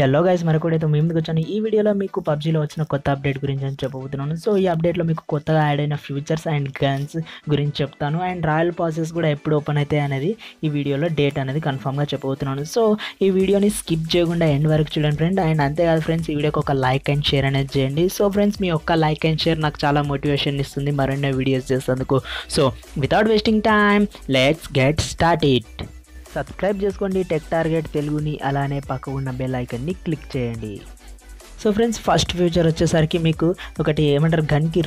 Hello guys, మరొకటైతే మేము ముందుకు వచ్చాను. ఈ వీడియోలో మీకు పబ్జీలో వచ్చిన కొత్త అప్డేట్ గురించి అని చెప్పబోతున్నాను. సో ఈ అప్డేట్లో మీకు కొత్తగా యాడ్ అయిన ఫ్యూచర్స్ అండ్ గన్స్ గురించి చెప్తాను. అండ్ రాయల్ పాసెస్ కూడా ఎప్పుడు ఓపెన్ అవుతాయి అనేది ఈ వీడియోలో డేట్ అనేది కన్ఫామ్గా చెప్పబోతున్నాను. సో ఈ వీడియోని స్కిప్ చేయకుండా ఎండ్ వరకు చూడండి ఫ్రెండ్. అండ్ అంతేకాదు ఫ్రెండ్స్, ఈ వీడియోకి ఒక లైక్ అండ్ షేర్ అనేది చేయండి. సో ఫ్రెండ్స్, మీ ఒక్క లైక్ అండ్ షేర్ నాకు చాలా మోటివేషన్ ఇస్తుంది మరెన్నో వీడియోస్ చేసేందుకు. So without wasting time, let's get start it. Subscribe చేసుకోండి టెక్ టార్గెట్ తెలుగుని, అలానే పక్క ఉన్న బెల్ ఐకన్ని క్లిక్ చేయండి. సో ఫ్రెండ్స్, ఫస్ట్ ఫ్యూచర్ వచ్చేసరికి మీకు ఒకటి ఏమంటారు, గన్కి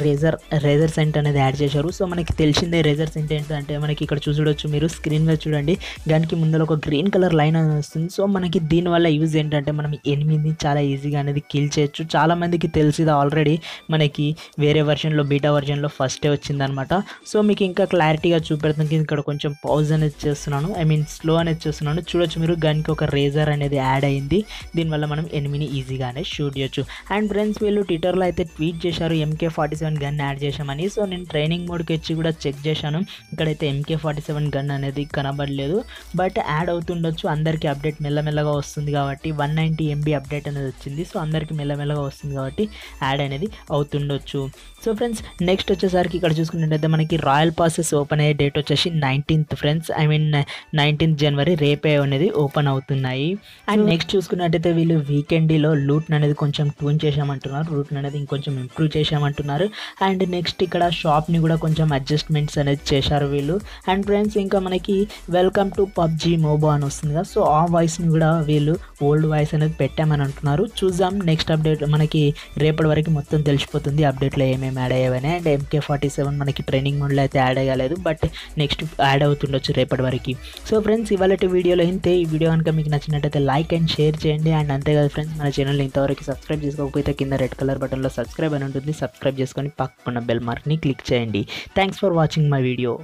రేజర్ సెంట్ అనేది యాడ్ చేశారు. సో మనకి తెలిసిందే రేజర్ సెంట్ ఏంటంటే, మనకి ఇక్కడ చూడొచ్చు, మీరు స్క్రీన్ మీద చూడండి, గన్కి ముందర ఒక గ్రీన్ కలర్ లైన్ అనేది వస్తుంది. సో మనకి దీనివల్ల యూజ్ ఏంటంటే, మనం ఎనిమిది చాలా ఈజీగా అనేది కిల్ చేయొచ్చు. చాలామందికి తెలిసింది ఆల్రెడీ, మనకి వేరే వర్షన్లో బీటా వర్షన్లో ఫస్టే వచ్చిందనమాట. సో మీకు ఇంకా క్లారిటీగా చూపెడుతుంది. ఇక్కడ కొంచెం పాజ్ అనేది చేస్తున్నాను, స్లో అనేది చేస్తున్నాను. చూడొచ్చు మీరు, గన్కి ఒక రేజర్ అనేది యాడ్ అయింది. దీనివల్ల మనం ఎనిమిని ఈజీగానే షూట్ చేయొచ్చు. అండ్ ఫ్రెండ్స్, వీళ్ళు ట్విట్టర్లో అయితే ట్వీట్ చేశారు MK47 గన్ యాడ్ చేశామని. సో నేను ట్రైనింగ్ మోడ్కి వచ్చి కూడా చెక్ చేశాను, ఇక్కడైతే MK47 గన్ అనేది కనబడలేదు. బట్ యాడ్ అవుతుండొచ్చు, అందరికీ అప్డేట్ మెల్లమెల్లగా వస్తుంది కాబట్టి 190 MB అప్డేట్ అనేది వచ్చింది. సో అందరికీ మెల్లమెల్లగా వస్తుంది కాబట్టి యాడ్ అనేది అవుతుండొచ్చు. సో ఫ్రెండ్స్, నెక్స్ట్ వచ్చేసరికి ఇక్కడ చూసుకున్నట్టయితే మనకి రాయల్ పాసెస్ ఓపెన్ అయ్యే డేట్ వచ్చేసి 19th ఫ్రెండ్స్. 19th జనవరి రేపే అనేది ఓపెన్ అవుతున్నాయి. అండ్ నెక్స్ట్ చూసుకున్నట్టయితే వీళ్ళు వీకెండ్లో లూట్ అనేది కొంచెం ట్యూన్ చేసామంటున్నారు, రూట్ అనేది ఇంకొంచెం ఇంప్రూవ్ చేసామంటున్నారు. అండ్ నెక్స్ట్ ఇక్కడ షాప్ని కూడా కొంచెం అడ్జస్ట్మెంట్స్ అనేది చేశారు వీళ్ళు. అండ్ ఫ్రెండ్స్, ఇంకా మనకి వెల్కమ్ టు పబ్జీ మోబో అని వస్తుంది కదా, సో ఆ వాయిస్ని కూడా వీళ్ళు ఓల్డ్ వాయిస్ అనేది పెట్టామని అంటున్నారు. చూద్దాం, నెక్స్ట్ అప్డేట్ మనకి రేపటి వరకు మొత్తం తెలిసిపోతుంది అప్డేట్లో ఏమేమి యాడ్ అయ్యావని. అండ్ MK47 మనకి ట్రైనింగ్ మోడ్లో అయితే యాడ్ అయ్యలేదు, బట్ నెక్స్ట్ యాడ్ అవుతుండొచ్చు రేపటి వరకు. సో ఫ్రెండ్స్, ఇవాళ వీడియోలో ఇంతే. ఈ వీడియో కనుక మీకు నచ్చినట్టయితే లైక్ అండ్ షేర్ చేయండి. అండ్ అంతేకాదు ఫ్రెండ్స్, మన ఛానల్ ఇంతవరకు సబ్స్క్రైబ్ చేసుకోకపోతే కింద రెడ్ కలర్ బటన్లో సబ్స్క్రైబ్ అని ఉంటుంది, సబ్స్క్రైబ్ చేసుకొని పక్కన బెల్ మార్క్ని క్లిక్ చేయండి. Thanks for watching my video.